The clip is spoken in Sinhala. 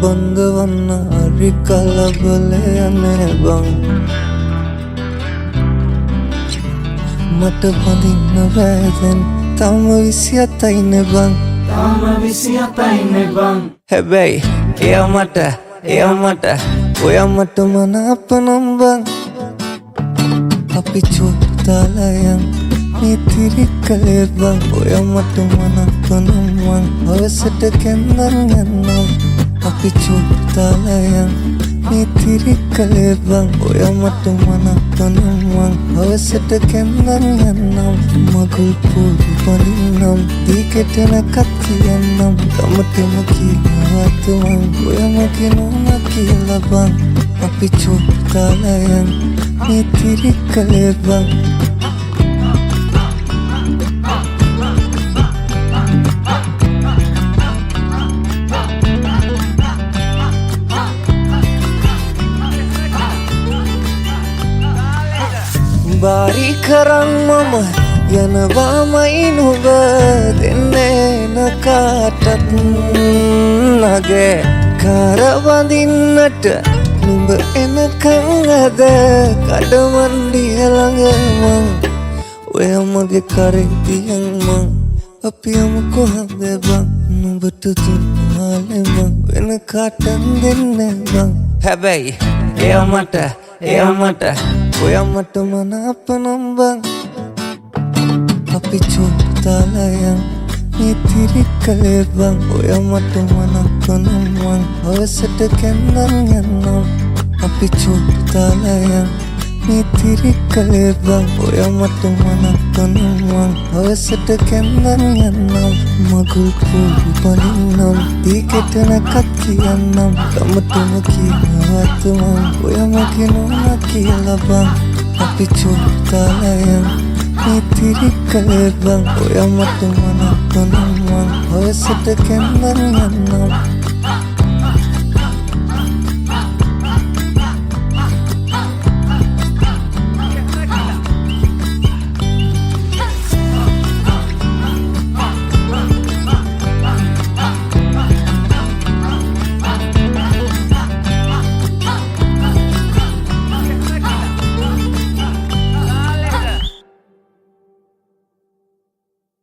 බඳවන්න හරි කලබලයනේ බං මට බඳින්න බෑදැන් තම 27යිනේ බං තම 27යිනේ බං හැබැයි එයා මට ඔයා මට මනාප නම් බං අපි චුට්ටලයන් මිතිරි කලේ බං ඔයා මට මනාප නම් බං අවසට කැන්නන් යන්නම් අපි චුට්ටලයන් මිතිරි කලේ බං ඔයා මට මනාප නම් බං අවසට කැන්නන් යන්නම් මගුල් පොඩි පනින්නම් දීකටන කතියන්නම් තමටම කියලාවත් මං ඔයා මගේ නෝනා කියලා බං අපි චුට්ටලයන් මිතිරි කලේ බං බාරි කරන් මම යනවාමයි නුඹ දෙන්නේ නකාටත් නගේ කරවඳින්නට නුඹ එනකං අද කඩමණ්ඩිය ළඟ මං ඔය මගේ කරේ තියන් මං අපි යමු කොහොමද බං නුඹට දුන්නාලේ මං වෙන කාටත් දෙන්නේ බං හැබැයි එයා මට ඔයා මට මනාප නම් බං අපි චුට්ටලයන් මිතිරි කලේ බං ඔයා මට මනාප නම් බං අවසට කැන්නන් යන්නම් අපි චුට්ටලයන් මිතිරි කලේ බං ඔයා මට මනාප නම් බං අවසට කැන්නන් යන්නම් මගුල් පොඩි පනින්නම් දීකටන කත් කියන්නම් තමටම කියලාවත් මං ඔයා මගේ නෝනා කියලා බං අපි චුට්ටලයන් මිතිරි කලේ බං ඔයා මට මනාප නම් බං අවසට කැන්නන් යන්නම්